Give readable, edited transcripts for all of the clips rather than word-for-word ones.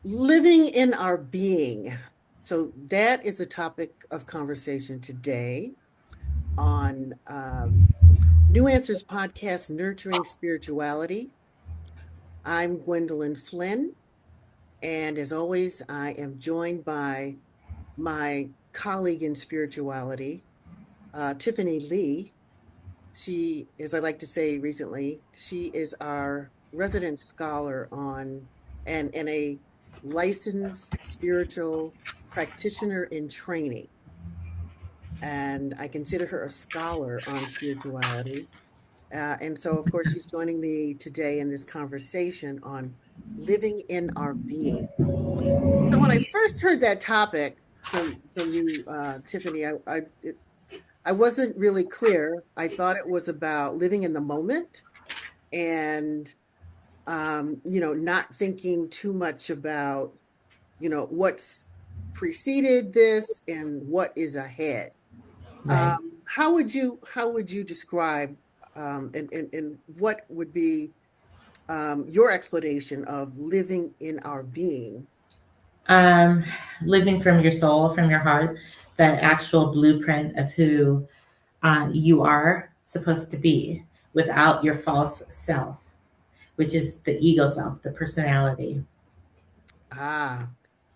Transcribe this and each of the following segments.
Living in our being. So that is a topic of conversation today on New Answers podcast, Nurturing Spirituality. I'm Gwendolyn Flynn, and as always, I am joined by my colleague in spirituality, Tiffany Lee. She, as I like to say recently, she is our resident scholar on and a licensed spiritual practitioner in training. And I consider her a scholar on spirituality. And so, of course, she's joining me today in this conversation on living in our being. So when I first heard that topic from you, Tiffany, I wasn't really clear. I thought it was about living in the moment and not thinking too much about, what's preceded this and what is ahead. Right. How would you describe and what would be your explanation of living in our being? Um, Living from your soul, from your heart, that actual blueprint of who you are supposed to be without your false self, which is the ego self, the personality. Ah,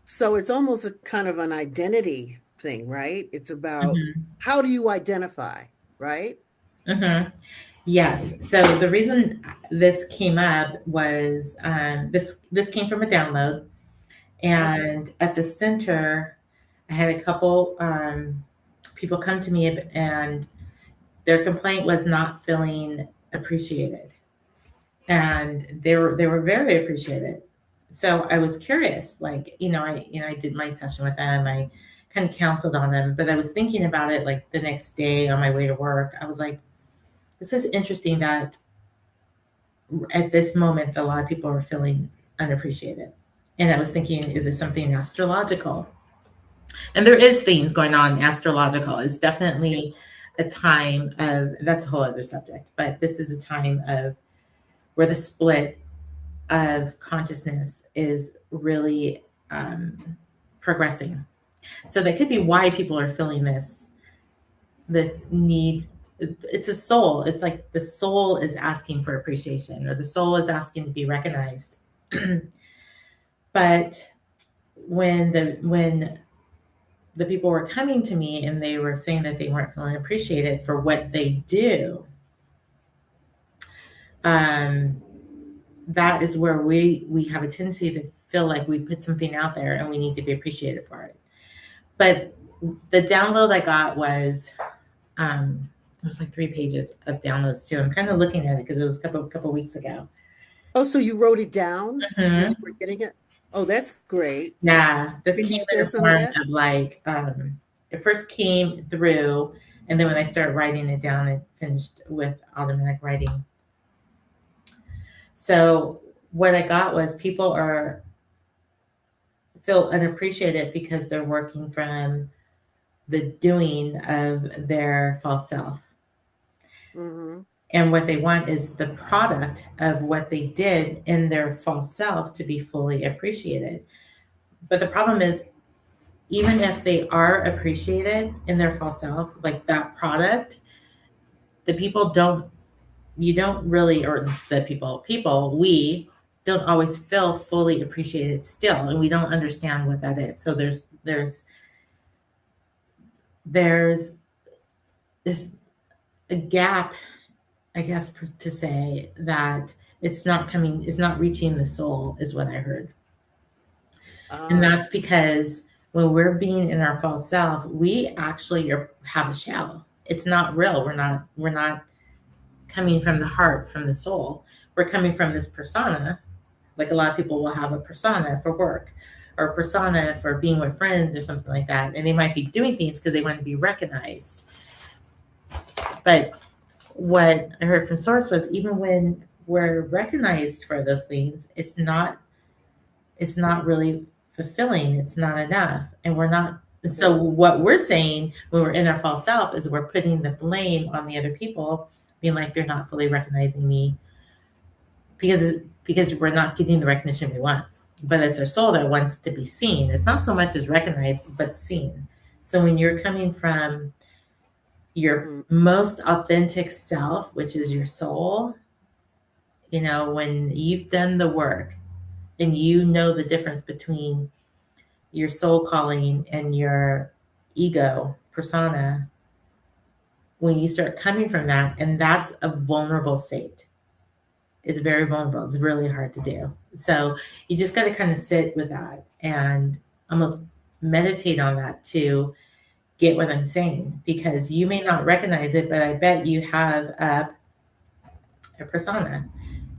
so it's almost a kind of an identity thing, right? It's about Hmm. how do you identify, right? Hmm. Yes. So the reason this came up was this came from a download, Okay. and at the center, I had a couple people come to me and their complaint was not feeling appreciated, and they were very appreciated. So I was curious, like I did my session with them. I kind of counseled on them, but I was thinking about it like the next day on my way to work. I was like, this is interesting that at this moment a lot of people are feeling unappreciated. And I was thinking, is it something astrological? And there is things going on astrological. It's Yeah. definitely a time of, that's a whole other subject, but this is a time of where the split of consciousness is really progressing. So that could be why people are feeling this need. It's a soul. It's like the soul is asking for appreciation, or the soul is asking to be recognized. But when the people were coming to me and they were saying that they weren't feeling appreciated for what they do, um, that is where we have a tendency to feel like we put something out there and we need to be appreciated for it. But the download I got was it was like 3 pages of downloads too. I'm kind of looking at it because it was a couple weeks ago. Oh, so you wrote it down as you Hmm. were getting it? Oh, that's great. Yeah, this Can you came in share the some of form that? of like it first came through, and then when I started writing it down, it finished with automatic writing. So what I got was people are feel unappreciated because they're working from the doing of their false self. Mm-hmm. And what they want is the product of what they did in their false self to be fully appreciated. But the problem is, even if they are appreciated in their false self, like that product, the people don't, you don't really, or the we don't always feel fully appreciated still. And we don't understand what that is. So there's this a gap, I guess, to say that it's not reaching the soul, is what I heard. And Ah, that's because when we're being in our false self, we actually have a shell. It's not real. We're not coming from the heart, from the soul. We're coming from this persona. Like a lot of people will have a persona for work or a persona for being with friends or something like that. And they might be doing things because they want to be recognized. But what I heard from Source was even when we're recognized for those things, it's not really fulfilling. It's not enough. And we're not, so mm-hmm. what we're saying when we're in our false self is we're putting the blame on the other people, being like they're not fully recognizing me because we're not getting the recognition we want. but it's our soul that wants to be seen. It's not so much as recognized, but seen. So when you're coming from your Mm-hmm. most authentic self, which is your soul, when you've done the work and you know the difference between your soul calling and your ego persona, when you start coming from that, and that's a vulnerable state. It's very vulnerable. It's really hard to do. So you just got to kind of sit with that and almost meditate on that to get what I'm saying, because you may not recognize it, but I bet you have a persona.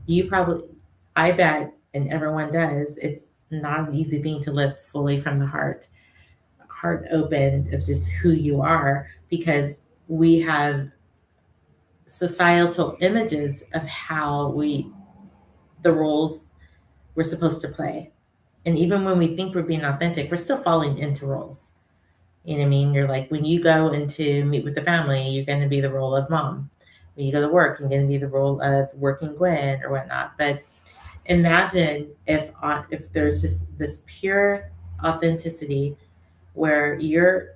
You probably, I bet, and everyone does, it's not an easy thing to live fully from the heart open of just who you are, because we have societal images of how the roles we're supposed to play. And even when we think we're being authentic, we're still falling into roles. You know what I mean? You're like, when you go into meet with the family, you're going to be the role of mom. When you go to work, you're going to be the role of working Gwen or whatnot. But imagine if there's just this pure authenticity where you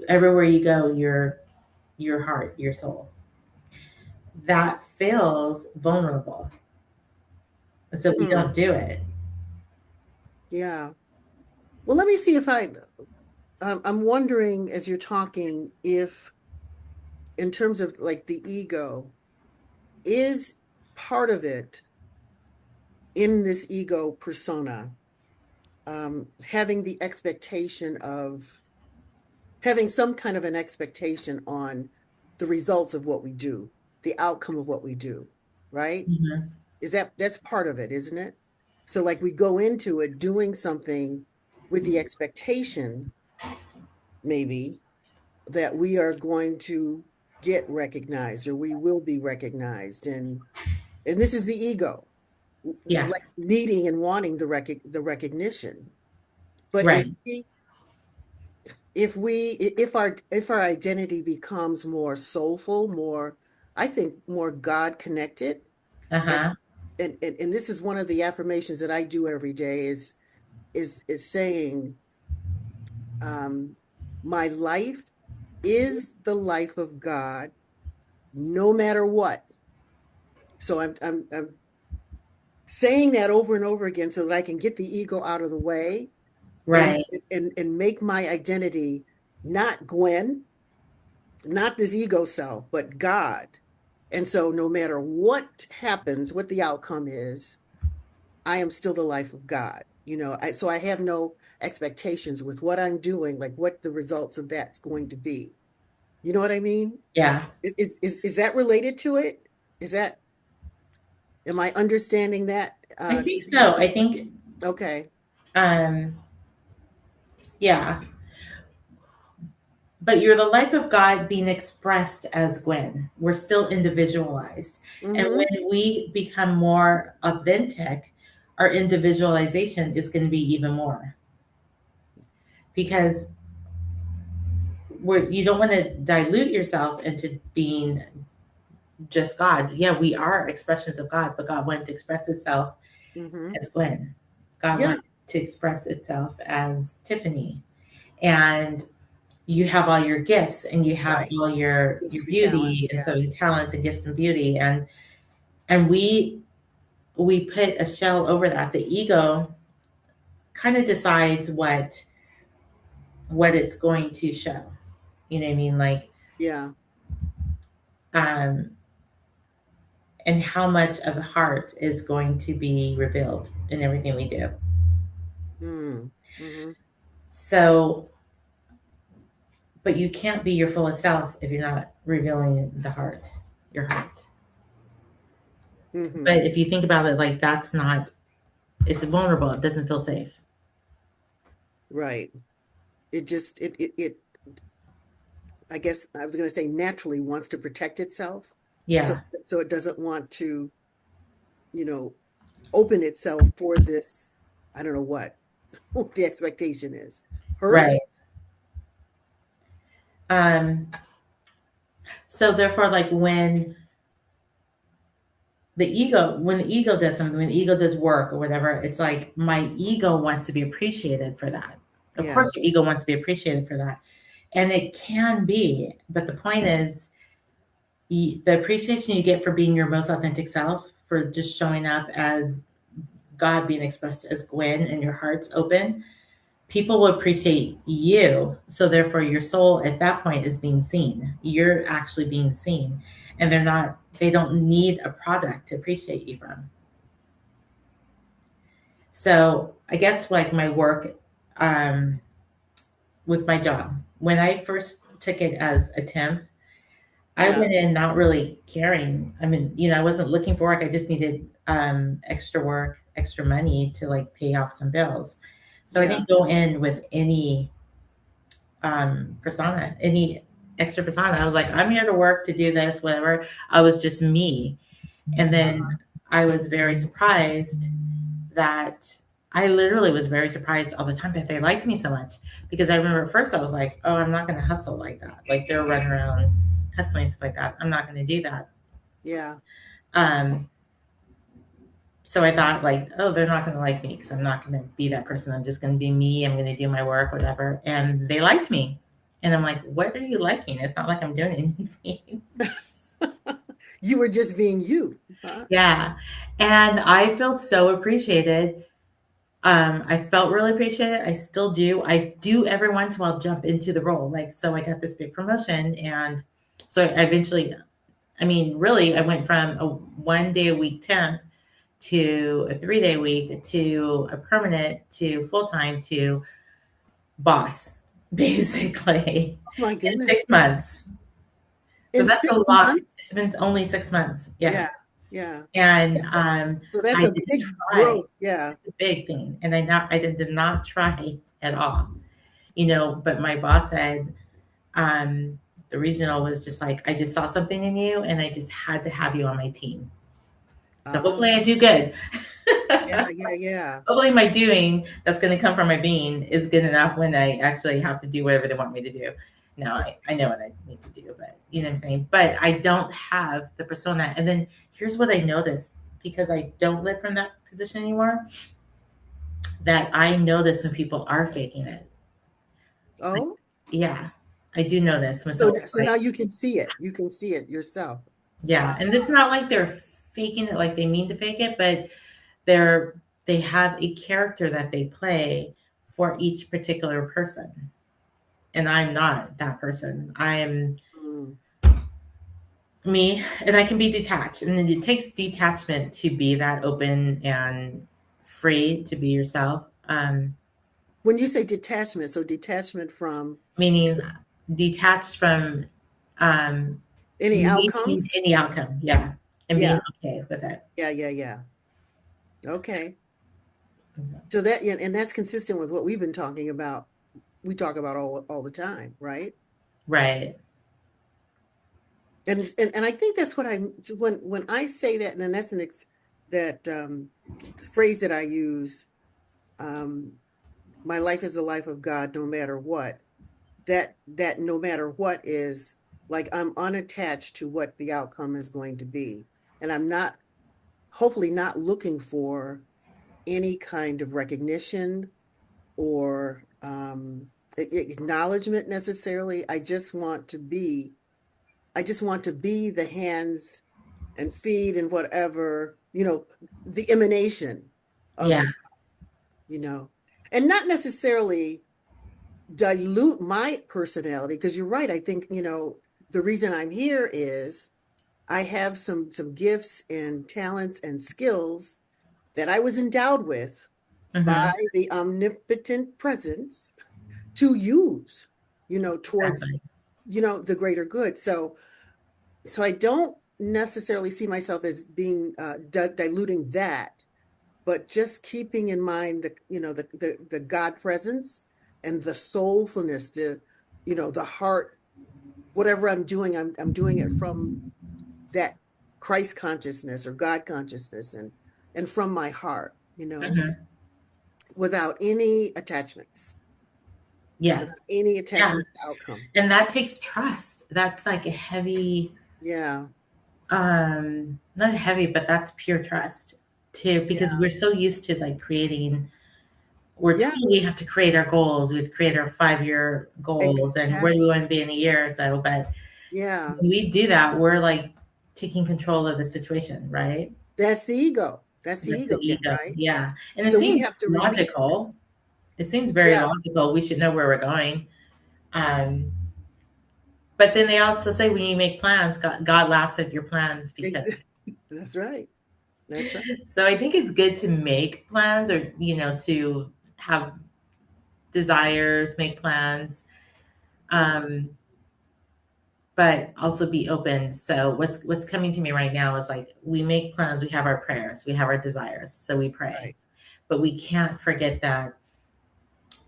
everywhere you go, your heart, your soul, that feels vulnerable. And so we Mm. don't do it. Yeah. Well, let me see if I'm wondering as you're talking, if in terms of like the ego, is part of it in this ego persona, having the expectation of having some kind of an expectation on the results of what we do, the outcome of what we do, right? Mhm. That's part of it, isn't it? So like we go into it doing something with the expectation, maybe, that we are going to get recognized or we will be recognized. And this is the ego, Yeah, like needing and wanting the recognition. But right. if our identity becomes more soulful, more, I think more God connected, and Uh-huh. and this is one of the affirmations that I do every day is saying, um, my life is the life of God, no matter what. So I'm saying that over and over again so that I can get the ego out of the way and Right. and make my identity not Gwen, not this ego self, but God. And so no matter what happens, what the outcome is, I am still the life of God. So I have no expectations with what I'm doing, like what the results of that's going to be. You know what I mean? Yeah. Is that related to it? Is that, am I understanding that I to think be so. I think okay? um yeah. But you're the life of God being expressed as Gwen. We're still individualized. And Mm-hmm. when we become more authentic, our individualization is going to be even more, because you don't want to dilute yourself into being just God. Yeah, we are expressions of God, but God wanted to express itself Mm-hmm. as Gwen. God Yeah, wanted to express itself as Tiffany. And you have all your gifts and you have right. all your Gifts and beauty talents. and Yeah. so your talents and gifts and beauty, and we put a shell over that. The ego kind of decides what it's going to show. You know what I mean? Like, Yeah. um and how much of the heart is going to be revealed in everything we do. Mm. Mm-hmm. So, but you can't be your fullest self if you're not revealing your heart. Mm-hmm. But if you think about it, like, that's not, it's vulnerable. It doesn't feel safe. Right. It I guess I was going to say naturally wants to protect itself. So Yeah. so it doesn't want to, you know, open itself for this, I don't know what the expectation is. Hurt? Right. Um, so therefore, like, when when the ego does something, when the ego does work or whatever, it's like my ego wants to be appreciated for that. Of Yeah. course, your ego wants to be appreciated for that. And it can be, but the point is the appreciation you get for being your most authentic self, for just showing up as God being expressed as Gwen and your heart's open, people will appreciate you. So therefore your soul at that point is being seen. You're actually being seen. And they don't need a product to appreciate you from. So I guess like my work um, with my job, when I first took it as a temp, I Yeah. went in not really caring. I mean, I wasn't looking for work. I just needed extra work, extra money to like pay off some bills. So I Yeah. didn't go in with any persona, any extra persona. I was like, I'm here to work, to do this, whatever. I was just me. And then I was very surprised that I literally was very surprised all the time that they liked me so much, because I remember at first I was like, oh, I'm not going to hustle like that. Like they're running around hustling and stuff like that. I'm not going to do that. Yeah. Um, so I thought like, oh, they're not going to like me because I'm not going to be that person. I'm just going to be me. I'm going to do my work, whatever. And they liked me. And I'm like, what are you liking? It's not like I'm doing anything. You were just being you. Huh? Yeah. And I feel so appreciated. I felt really appreciated. I still do. I do every once in a while jump into the role. Like, so I got this big promotion. And so I eventually, I mean, really, I went from a 1 day a week temp to a 3 day week to a permanent to full time to boss, basically, Oh my in goodness. 6 months. So In that's a six lot. months? It's been only 6 months. Yeah. Yeah. Yeah. And So that's I a didn't big try. growth. Yeah. It's a big thing. And I did not try at all. But my boss said, um, the regional was just like, I just saw something in you and I just had to have you on my team. So Uh-huh. hopefully I do good. Yeah. Yeah. Yeah. Hopefully my doing that's going to come from my being is good enough when I actually have to do whatever they want me to do. Now I know what I need to do, but you know what I'm saying? But I don't have the persona. And then here's what I noticed, because I don't live from that position anymore, that I notice when people are faking it. Like, Oh, yeah, I do know this when so someone's so like, now you can see it. You can see it yourself. yeah. And it's not like they're faking it like they mean to fake it, but they're they have a character that they play for each particular person. And I'm not that person. I am Mm. me, and I can be detached. And then it takes detachment to be that open and free to be yourself. When you say detachment, so detachment from Meaning detached from um, any meeting outcomes? any outcome. Yeah. And being Yeah. okay with it. Yeah. Yeah. Yeah. Okay. So, So that, yeah, and that's consistent with what we've been talking about. We talk about all the time, right? right. And I think that's what when I say that, and then that's that phrase that I use. Um, my life is the life of God, no matter what. That no matter what is like I'm unattached to what the outcome is going to be, and I'm not hopefully not looking for any kind of recognition or acknowledgement necessarily. I just want to be the hands and feet and whatever, the emanation of Yeah. God, you know, and not necessarily dilute my personality, because you're right. I think, the reason I'm here is I have some gifts and talents and skills that I was endowed with by Mm-hmm. the omnipotent presence to use, towards, Exactly. the greater good. So I don't necessarily see myself as being diluting that, but just keeping in mind the God presence and the soulfulness, the heart. Whatever I'm doing, I'm doing it from that Christ consciousness or God consciousness, and from my heart, Mm-hmm. without any attachments, Yeah. without any Yeah. attachments to outcome. And that takes trust. That's like a heavy Yeah. Not heavy, but that's pure trust too, because Yeah. we're so used to like creating. We're Yeah. told we have to create our goals. We have to create our 5-year goals, and where do we Exactly. want to be in a year or so. But Yeah. when we do that, we're like taking control of the situation, right? That's the ego. That's the That's the ego again, ego. right? Yeah. And it So we seems have to release it. logical. It seems very Yeah. logical. We should know where we're going. Um, but then they also say when you make plans, God laughs at your plans because. Exactly. That's right. That's right. So I think it's good to make plans, or, to have desires, make plans. Yeah. Um, but also be open. So what's coming to me right now is like we make plans, we have our prayers, we have our desires, so we pray. Right. But we can't forget that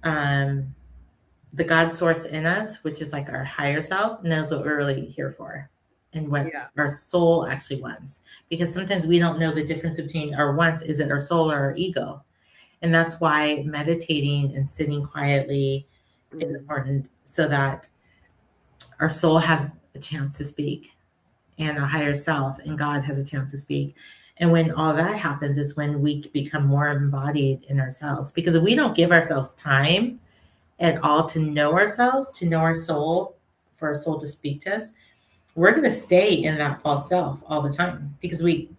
um, the God source in us, which is like our higher self, knows what we're really here for and what Yeah. our soul actually wants. Because sometimes we don't know the difference between our wants, is it our soul or our ego? And that's why meditating and sitting quietly is Mm. important, so that our soul has a chance to speak, and our higher self and God has a chance to speak. And when all that happens is when we become more embodied in ourselves. Because if we don't give ourselves time at all to know ourselves, to know our soul, for our soul to speak to us, we're going to stay in that false self all the time, because we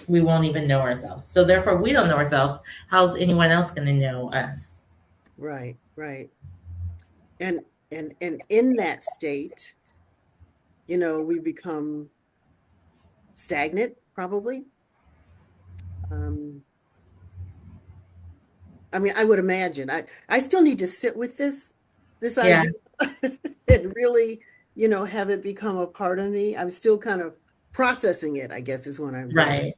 won't even know ourselves. So therefore, we don't know ourselves. How's anyone else going to know us? Right. Right. And and in that state, we become stagnant, probably. Um, I mean, I would imagine. I still need to sit with this Yeah, idea and really, have it become a part of me. I'm still kind of processing it, I guess, is what I'm doing. right,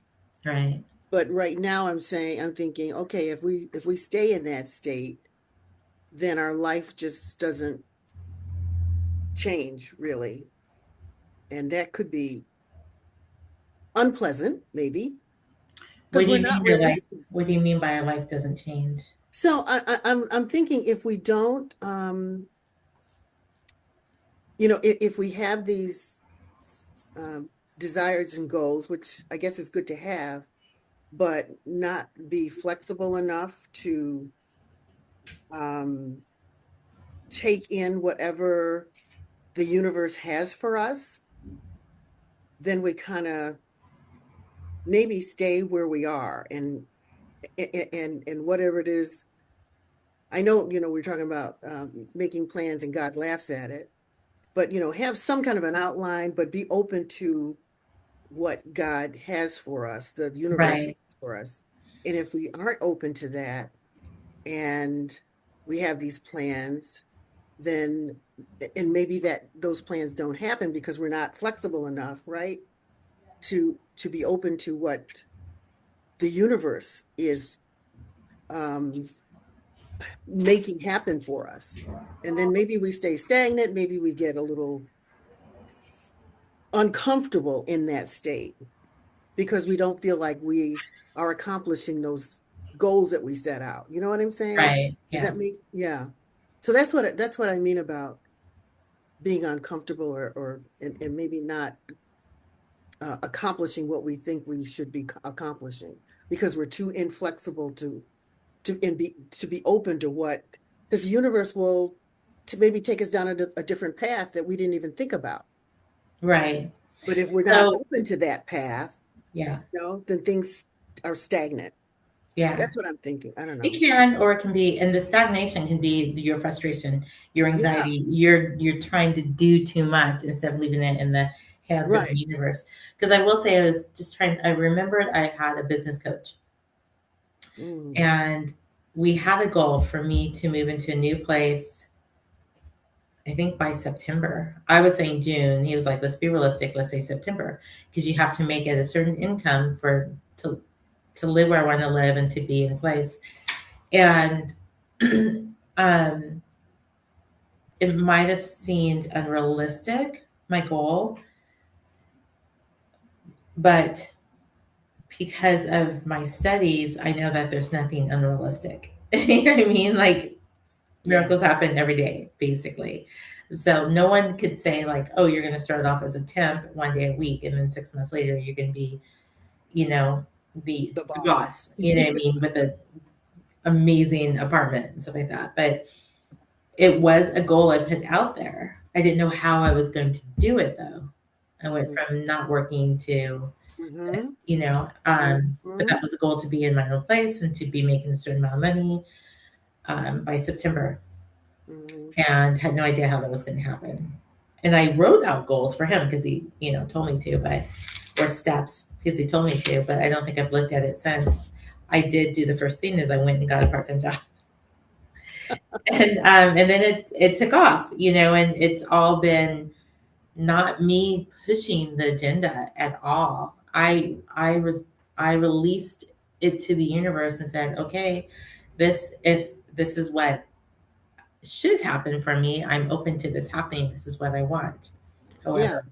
right. But right now I'm thinking, okay, if we stay in that state, then our life just doesn't change really. And that could be unpleasant, maybe, What because do we're you mean not your life? releasing. What do you mean by your life doesn't change? So I'm thinking if we don't, if we have these desires and goals, which I guess is good to have, but not be flexible enough to um, take in whatever the universe has for us, then we kind of maybe stay where we are and whatever it is. I know, we're talking about making plans and God laughs at it, but have some kind of an outline, but be open to what God has for us, the universe has Right, for us. And if we aren't open to that and we have these plans, then and maybe that those plans don't happen because we're not flexible enough, right? To be open to what the universe is um making happen for us. And then maybe we stay stagnant, maybe we get a little uncomfortable in that state because we don't feel like we are accomplishing those goals that we set out. You know what I'm saying? right. Does Yeah, that make, yeah. So that's what I mean about being uncomfortable and maybe not accomplishing what we think we should be accomplishing because we're too inflexible to be open to what because the universe will to maybe take us down a different path that we didn't even think about. right. But if we're not So, open to that path, yeah, then things are stagnant. yeah. That's what I'm thinking. I don't It know. can, or it can be, and the stagnation can be your frustration, your Yeah, anxiety. You're trying to do too much instead of leaving it in the hands of the right. universe. Because I will say, I was just trying. I remembered I had a business coach, Mm, and we had a goal for me to move into a new place. I think by September. I was saying June. He was like, "Let's be realistic. Let's say September, because you have to make it a certain income to live where I want to live and to be in place." And um, it might have seemed unrealistic, my goal, but because of my studies, I know that there's nothing unrealistic. You know what I mean? Like yeah. miracles happen every day, basically. So no one could say like, oh, you're going to start off as a temp 1 day a week, and then 6 months later you're going to be, you know, The the boss. boss. You know what I mean? With an amazing apartment and stuff like that. But it was a goal I put out there. I didn't know how I was going to do it though. I went from not working to, Mm-hmm. but Mm-hmm. that was a goal to be in my own place and to be making a certain amount of money by September, Mm-hmm. and had no idea how that was going to happen. And I wrote out goals for him because he, told me to, or steps because he told me to, but I don't think I've looked at it since. I did do the first thing is I went and got a part-time job. And then it took off, and it's all been not me pushing the agenda at all. I released it to the universe and said, okay, if this is what should happen for me, I'm open to this happening. This is what I want. Yeah. However,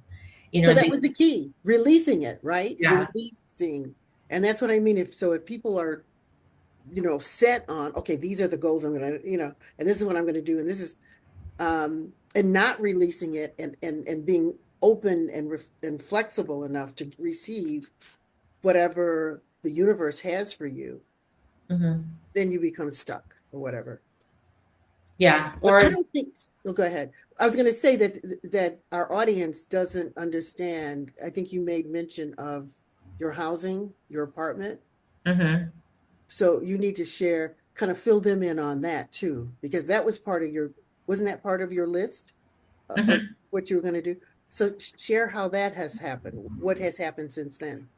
So that was the key, releasing it, right? yeah. Releasing. And that's what I mean. If people are, set on, okay, these are the goals I'm going to, and this is what I'm going to do. And this is, and not releasing it and being open and flexible enough to receive whatever the universe has for you, Mm-hmm. then you become stuck or whatever. Yeah. But I don't think, go ahead. I was going to say that our audience doesn't understand. I think you made mention of your housing, your apartment. Mm-hmm. So you need to share, kind of fill them in on that too, because that was wasn't that part of your list of Mm-hmm. what you were going to do? So share how that has happened. What has happened since then?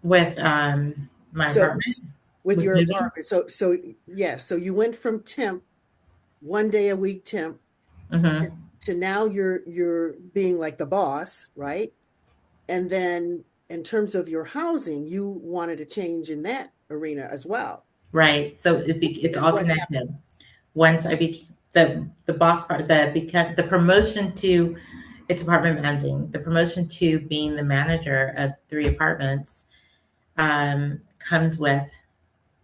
With my So apartment, with with your moving. apartment. So yeah, so you went from temp, 1 day a week temp, Mm-hmm. to now you're being like the boss, right? And then in terms of your housing, you wanted to change in that arena as well. Right. So it's And all what happened? connected. Once I became the boss part, the promotion to it's apartment managing, the promotion to being the manager of 3 apartments comes with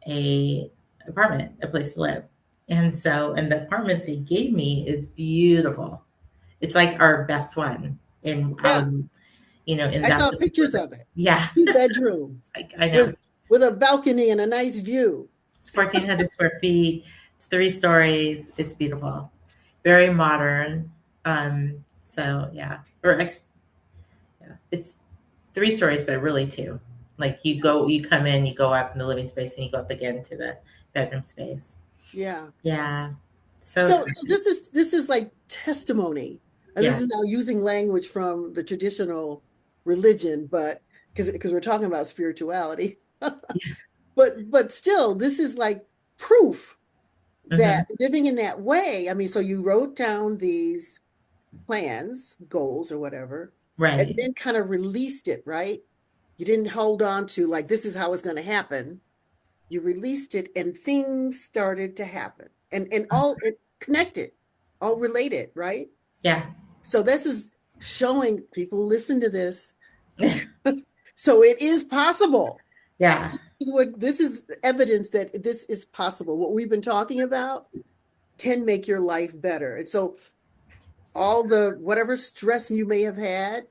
a apartment, a place to live. And the apartment they gave me is beautiful. It's like our best one in Yeah, in I that saw particular. pictures of it. Yeah, 2 bedrooms like I know. with a balcony and a nice view. It's 1,400 square feet. It's 3 stories. It's beautiful, very modern. So yeah, yeah, it's 3 stories, but really two. Like you come in, you go up in the living space, and you go up again to the bedroom space. Yeah. Yeah, so So excited. this is like testimony. And this Yeah, is now using language from the traditional religion, but because we're talking about spirituality. But still, this is like proof hmm that living in that way, I mean, so you wrote down these plans, goals, or whatever, and right. then kind of released it, right? You didn't hold on to like, this is how it's going to happen. You released it and things started to happen and all it connected, all related, right? Yeah, So this is showing people listen to this. So it is possible. yeah, This is evidence that this is possible. What we've been talking about can make your life better. And so all the whatever stress you may have had,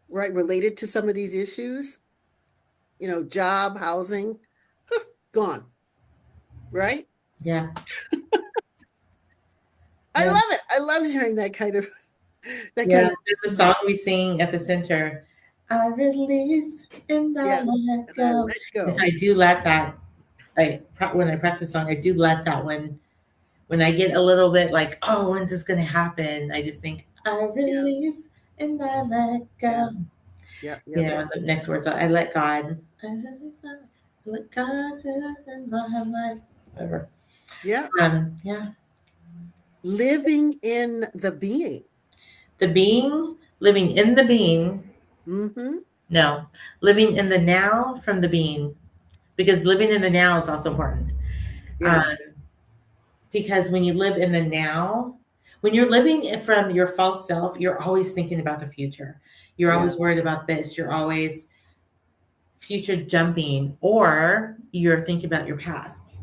right, related to some of these issues, job, housing, gone, right? yeah, I yeah, love it. I love sharing that kind of that kind yeah. of There's a song we sing at the center. I release and I yes, let and I go. let And so go. I do let that. When I practice the song, I do let that when I get a little bit like, oh, when's this gonna happen? I just think I Yeah, release and I let yeah, go. yep, yep, yep. The next words I let God. I release, I let God in my life. Whatever. Yeah. Yeah. Living in the being. The being, living in the being. Mm-hmm. No, living in the now from the being, because living in the now is also important. Yeah, Um, because when you live in the now, when you're living from your false self, you're always thinking about the future. You're yeah, always worried about this. You're always future jumping, or you're thinking about your past.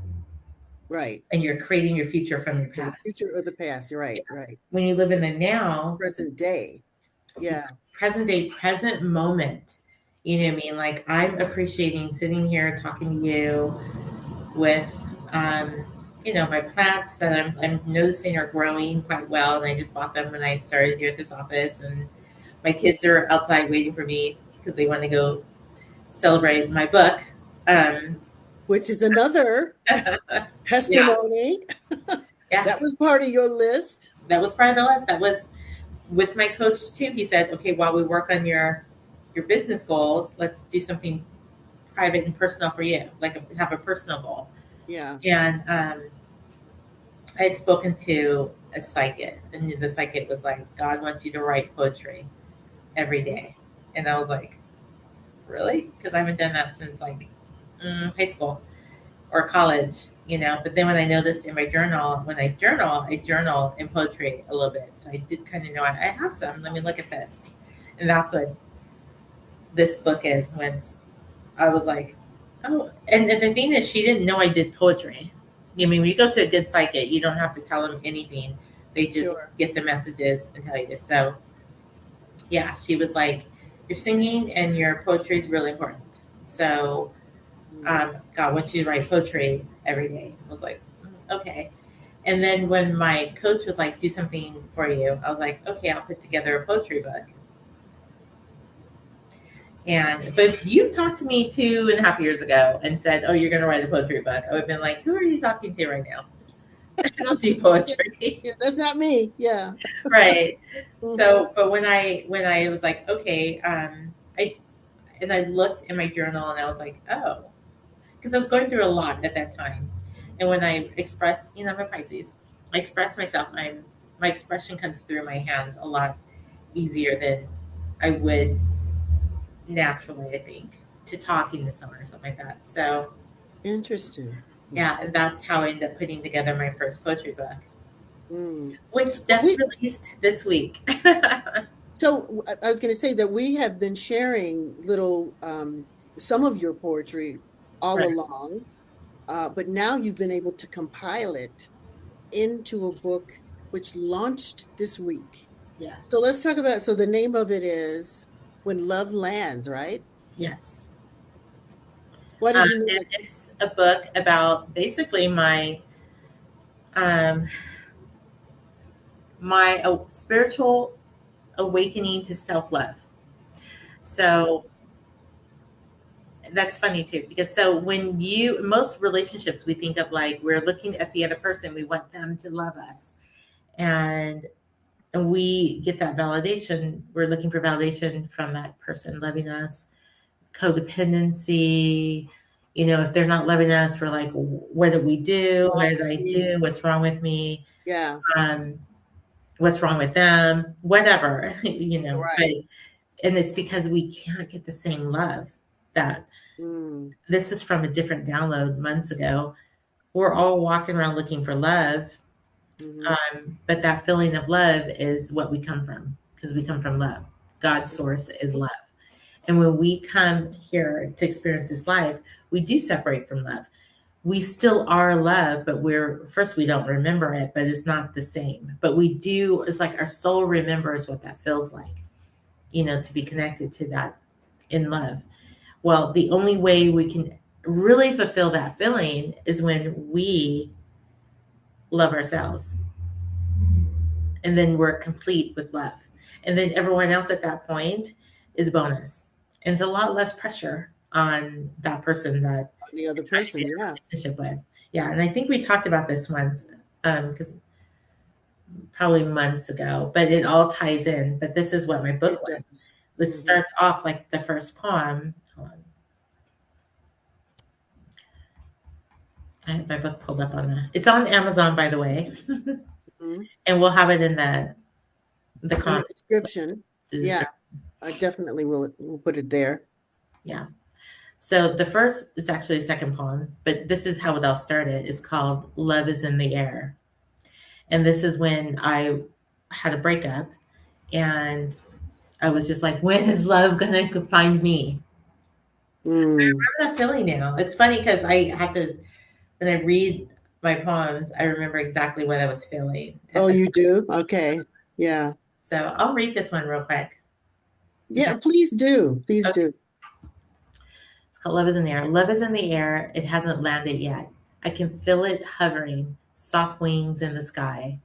Right. and you're creating your future from your Yeah, the past. future or the past. You're right. Right. When you live in the now, Present day. Yeah. present day, present moment, you know what I mean? Like I'm appreciating sitting here talking to you with, um, my plants that I'm noticing are growing quite well. And I just bought them when I started here at this office. And my kids are outside waiting for me because they want to go celebrate my book. Um, Which is another yeah, testimony. yeah, That was part of your list. that was part of the list. That was with my coach too. He said, "Okay, while we work on your business goals, let's do something private and personal for you, like have a personal goal." Yeah. And I had spoken to a psychic, and the psychic was like, "God wants you to write poetry every day," and I was like, "Really?" Because I haven't done that since like high school or college, But then when I noticed in my journal, when I journal in poetry a little bit. So I did kind of know I have some. Let me look at this, and that's what this book is. When I was like, oh, and the thing is, she didn't know I did poetry. I mean, when you go to a good psychic, you don't have to tell them anything. They just Sure. get the messages and tell you. So, yeah, she was like, your singing and your poetry is really important. So, Mm. God wants you to write poetry every day. I was like, okay. And then when my coach was like, do something for you, I was like, okay, I'll put together a poetry book. And but if you talked to me 2.5 years ago and said, "Oh, you're going to write a poetry book," I would have been like, "Who are you talking to right now? I don't do Yeah, poetry." yeah, that's not me. Yeah. Right. Hmm. So, but when I was like, okay, I looked in my journal and I was like, oh, because I was going through a lot at that time, and when I express, I'm a Pisces, I express myself. My expression comes through my hands a lot easier than I would naturally, I think, to talking to someone or something like that. So Interesting. yeah, and that's how I ended up putting together my first poetry book, Mm. which Well, just released this week. so I was going to say that we have been sharing little, some of your poetry all Right. along, but now you've been able to compile it into a book which launched this week. Yeah. So let's talk about, so the name of it is When Love Lands, right? Yes. Why did you name And it? it's a book about basically um, my spiritual awakening to self love. Mm, So that's funny too, because so when most relationships, we think of like we're looking at the other person, we want them to love us. And we get that validation. We're looking for validation from that person loving us. Codependency, if they're not loving us, we're like, what did we do? wrong What did with I me. do? What's wrong with me? Yeah, Um, what's wrong with them? Whatever, But right. and it's because we can't get the same love. That Mm, this is from a different download months ago. We're all walking around looking for love, hmm. but that feeling of love is what we come from because we come from love. God's source is love. And when we come here to experience this life, we do separate from love. We still are love, but we don't remember it, but it's not the same. But we do, it's like our soul remembers what that feels like, to be connected to that in love. Well, the only way we can really fulfill that feeling is when we love ourselves, and then we're complete with love. And then everyone else at that point is bonus. And it's a lot less pressure on that person that The other you're trying to be person, in a yeah, relationship with. Yeah. And I think we talked about this once, because probably months ago, but it all ties in. But this is what my book it was. does. It Hmm. starts off like the first poem. Hold on. I have my book pulled up it's on Amazon, by the way, Hmm. and we'll have it in the And the comments. description, The yeah, description. I definitely will put it there. Yeah. So the first is actually the second poem, but this is how it all started. It's called Love is in the Air. And this is when I had a breakup and I was just like, when is love going to find me? Mm, I'm not feeling now. It's funny because I have to, when I read my poems, I remember exactly what I was feeling at Oh, the you time. do? Okay. Yeah. So I'll read this one real quick. Is Yeah, that please do. Please okay? do. It's called Love is in the Air. Love is in the air. It hasn't landed yet. I can feel it hovering, soft wings in the sky.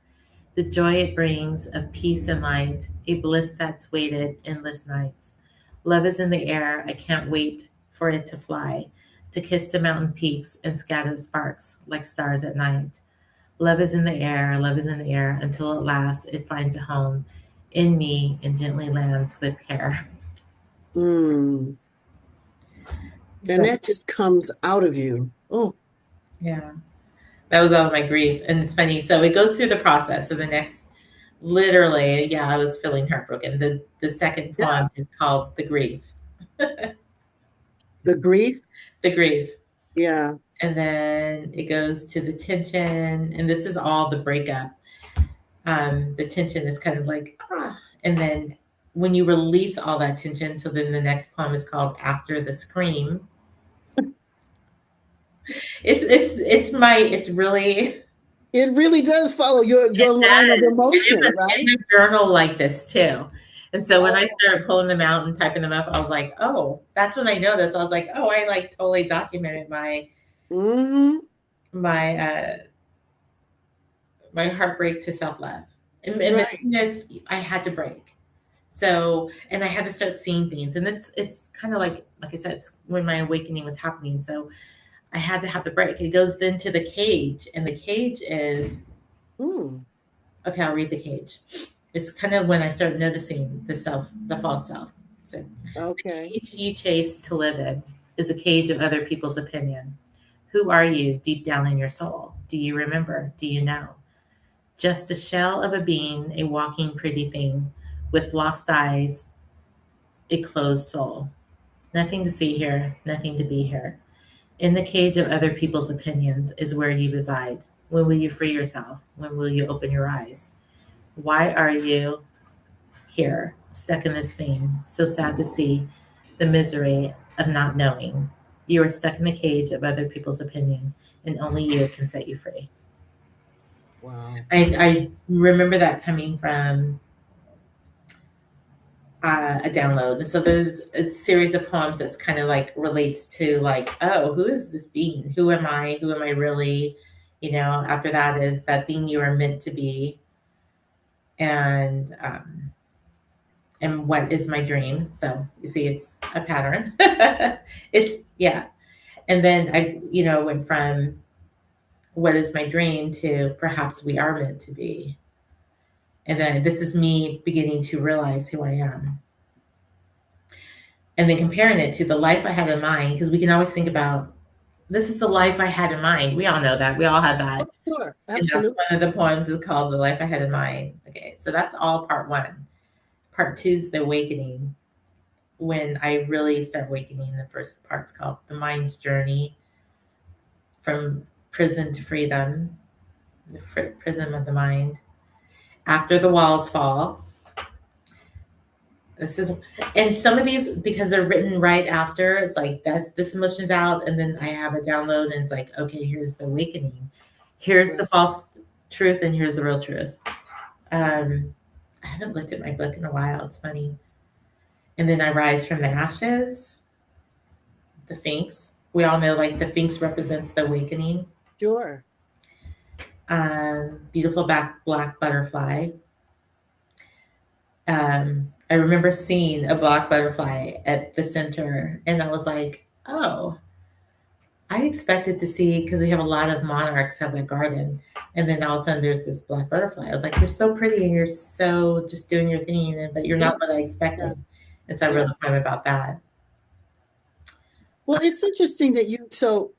The joy it brings of peace and light, a bliss that's waited endless nights. Love is in the air. I can't wait for it to fly, to kiss the mountain peaks and scatter sparks like stars at night. Love is in the air. Love is in the air until at last it finds a home in me and gently lands with care. Mm. And So, that just comes out of you. Oh, yeah. That was all of my grief. And it's funny. So it goes through the process. So the next, literally, yeah, I was feeling heartbroken. The second yeah. poem is called The Grief. The grief. The Grief. Yeah. And then it goes to the tension. And this is all the breakup. The tension is kind of like, ah. And then when you release all that tension, so then the next poem is called After the Scream. It's really It really does follow your line of emotion, right? in a journal like this too. And so when I Oh. started pulling them out and typing them up, I was like, oh, that's when I noticed. I was like, oh, I like totally documented Hmm. my my heartbreak to self love. And the Right. thing is, I had to break. So, and I had to start seeing things, and it's kind of like I said, it's when my awakening was happening. So I had to have the break. It goes then to the cage, and the cage is Mm. okay. I'll read the cage. It's kind of when I start noticing the false self. So the Okay. cage you chase to live in is a cage of other people's opinion. Who are you deep down in your soul? Do you remember? Do you know? Just a shell of a being, a walking pretty thing, with lost eyes, a closed soul. Nothing to see here, nothing to be here. In the cage of other people's opinions is where you reside. When will you free yourself? When will you open your eyes? Why are you here, stuck in this thing? So sad to see the misery of not knowing. You are stuck in the cage of other people's opinion, and only you can set you free. Wow. I remember that coming from a download. And so there's a series of poems that's kind of like relates to like, oh, who is this being? Who am I? Who am I really? You know, after that is that thing you are meant to be. And what is my dream? So you see, it's a pattern. It's, yeah. And then I, went from what is my dream to perhaps we are meant to be. And then this is me beginning to realize who I am. And then comparing it to the life I had in mind, because we can always think about this is the life I had in mind. We all know that. We all had Oh, that. sure. And that's Absolutely. one of the poems is called The Life I Had in Mind. Okay, so that's all part one. Part two is the awakening. When I really start awakening, the first part's called The Mind's Journey from Prison to Freedom, the Prison of the Mind. After the Walls Fall. This is, and some of these, because they're written right after, it's like that's this emotion's out, and then I have a download, and it's like, okay, here's the awakening, here's Right. the false truth, and here's the real truth. I haven't looked at my book in a while. It's funny. And then I rise from the ashes. The Sphinx. We all know, like the Sphinx represents the awakening. Sure. Beautiful black butterfly. I remember seeing a black butterfly at the center, and I was like, oh, I expected to see, because we have a lot of monarchs have that garden, and then all of a sudden there's this black butterfly. I was like, you're so pretty, and you're so just doing your thing, but you're Yeah. not what I Yeah. expected. And so I wrote Yeah. a poem about that. Well, it's interesting that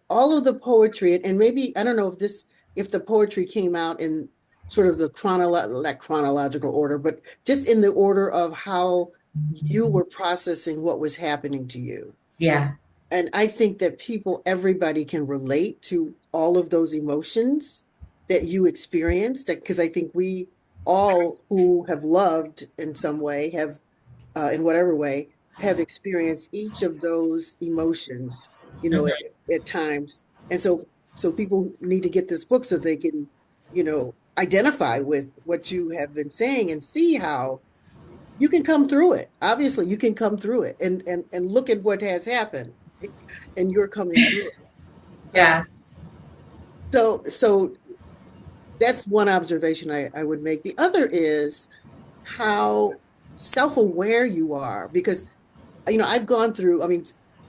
all of the poetry, and maybe I don't know if the poetry came out in sort of the like chronological order, but just in the order of how you were processing what was happening to you. Yeah, And I think that everybody can relate to all of those emotions that you experienced, because I think we all who have loved in some way in whatever way, have experienced each of those emotions, hmm at times. And so So people need to get this book so they can, identify with what you have been saying and see how you can come through it. Obviously, you can come through it and look at what has happened and you're coming through it. Yeah. So that's one observation I would make. The other is how self-aware you are because I've gone through, I mean,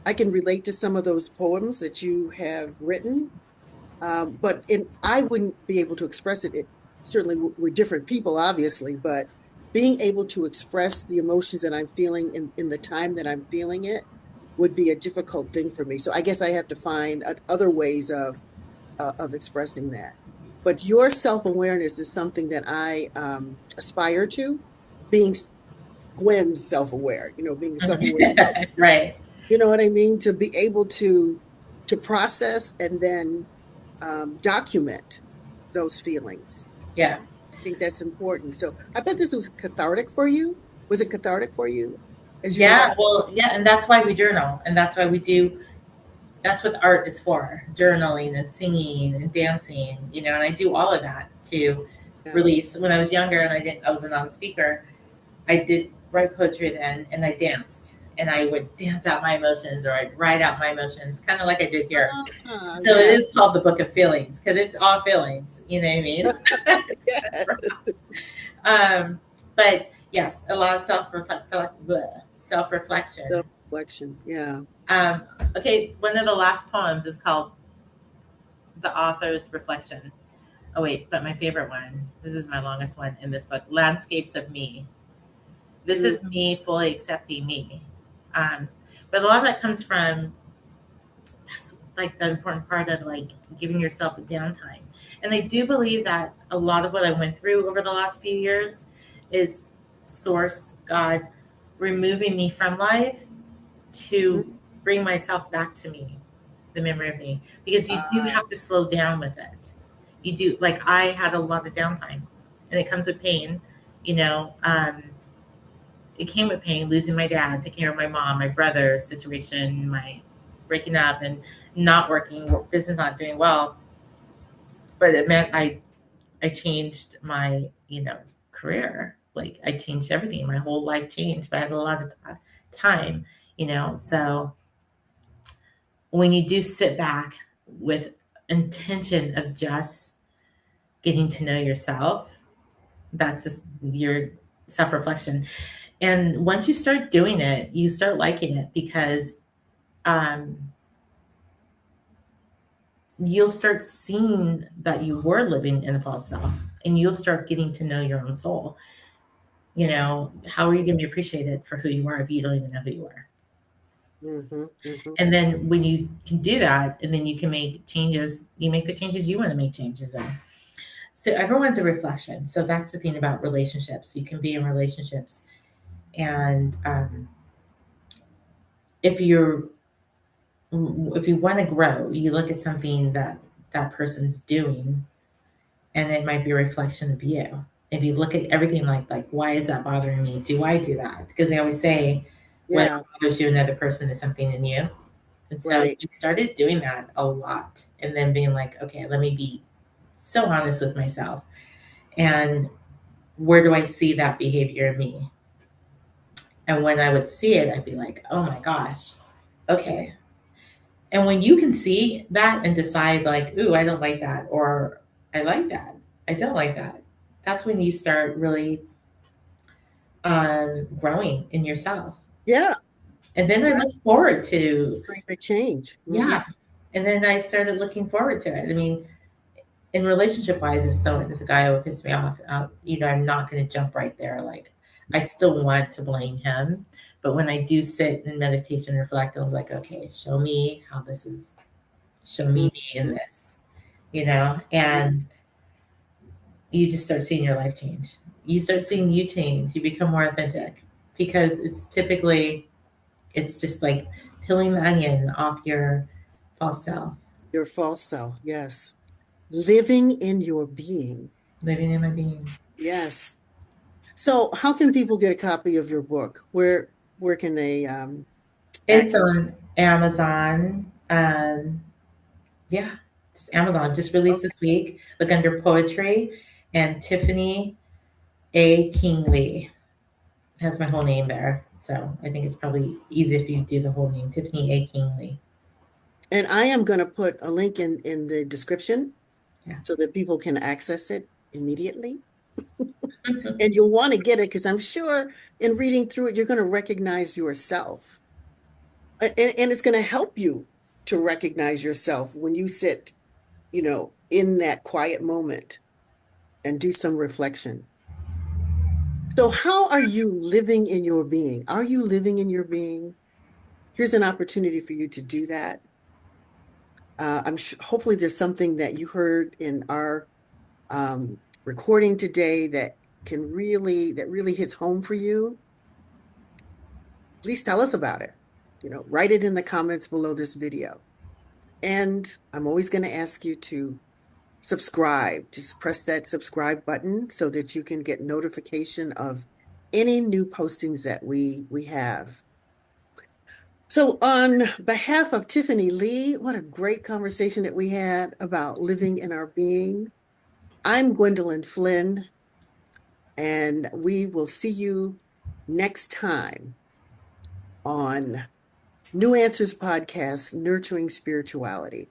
I can relate to some of those poems that you have written, I wouldn't be able to express it. Certainly, we're different people, obviously, but being able to express the emotions that I'm feeling in the time that I'm feeling it would be a difficult thing for me. So I guess I have to find other ways of expressing that. But your self-awareness is something that I aspire to, being Gwen's self-aware, being a self-aware mother. Right. You know what I mean? To be able to process and then document those feelings. Yeah. I think that's important. So I bet this was cathartic for you. Was it cathartic for you as you were Yeah. writing the book? Well, yeah. And that's why we journal. And that's why we do, that's what art is for, journaling and singing and dancing, and I do all of that to Yeah. release. When I was younger and I was a non-speaker, I did write poetry then, and I danced. And I would dance out my emotions, or I'd write out my emotions, kind of like I did here. So it Yeah. is called the Book of Feelings because it's all feelings. You know what I mean? Yeah. But yes, a lot of self reflection. Self-reflection. Yeah. Um, okay, one of the last poems is called "The Author's Reflection." Oh wait, but my favorite one. This is my longest one in this book. Landscapes of Me. This Mm, is me fully accepting me. Um, but a lot of that comes from, that's like the important part of like giving yourself a downtime. And I do believe that a lot of what I went through over the last few years is source, God, removing me from life mm, to bring myself back to me, the memory of me, because you do uh, have to slow down with it. You do. Like I had a lot of downtime, and it comes with pain. You know, it came with pain, losing my dad, taking care of my mom, my brother's situation, my breaking up and not working, business not doing well. But it meant I changed my, career. Like I changed everything. My whole life changed, but I had a lot of time, So when you do sit back with intention of just getting to know yourself, that's just your self reflection. And once you start doing it, you start liking it because um, you'll start seeing that you were living in a false self, and you'll start getting to know your own soul. How are you going to be appreciated for who you are if you don't even know who you are? hmm hmm And then when you can do that, and then you can make changes, you make the changes you want to make changes in. So everyone's a reflection. So that's the thing about relationships. You can be in relationships, and if you're if you want to grow, you look at something that that person's doing, and it might be a reflection of you. If you look at everything like why is that bothering me? Do I do that? Because they always say what Yeah. bothers you another person is something in you. And so Right. I started doing that a lot, and then being like, okay, let me be so honest with myself, and where do I see that behavior in me? And when I would see it, I'd be like, oh my gosh, okay. And when you can see that and decide, like, ooh, I don't like that, or I like that, I don't like that, that's when you start really growing in yourself. Yeah. And then I Right. look forward to, Bring the change. yeah. And then I started looking forward to it. I mean, in relationship wise, if a guy would piss me off, I'm not going to jump right there. Like, I still want to blame him. But when I do sit in meditation and reflect, I'm like, okay, show me how this is, show me me in Mhm. this, and you just start seeing your life change. You start seeing you change. You become more authentic because it's just like peeling the onion off your false self, Your false self. Yes. Living in your being. living in my being. Yes. So how can people get a copy of your book? Where can they It's access? on Amazon. Yeah, Just Amazon just released this week. Look under poetry, and Tiffany A. Kingley has my whole name there. So I think it's probably easy if you do the whole name, Tiffany A. Kingley. And I am going to put a link in the description Yeah. so that people can access it immediately. And you'll want to get it because I'm sure in reading through it, you're going to recognize yourself. And it's going to help you to recognize yourself when you sit, in that quiet moment and do some reflection. So, how are you living in your being? Are you living in your being? Here's an opportunity for you to do that. I'm sure, hopefully there's something that you heard in our recording today that really hits home for you. Please tell us about it. Write it in the comments below this video. And I'm always going to ask you to subscribe. Just press that subscribe button so that you can get notification of any new postings that we have. So on behalf of Tiffany Lee, what a great conversation that we had about living in our being. I'm Gwendolyn Flynn, and we will see you next time on New Answers Podcast, Nurturing Spirituality.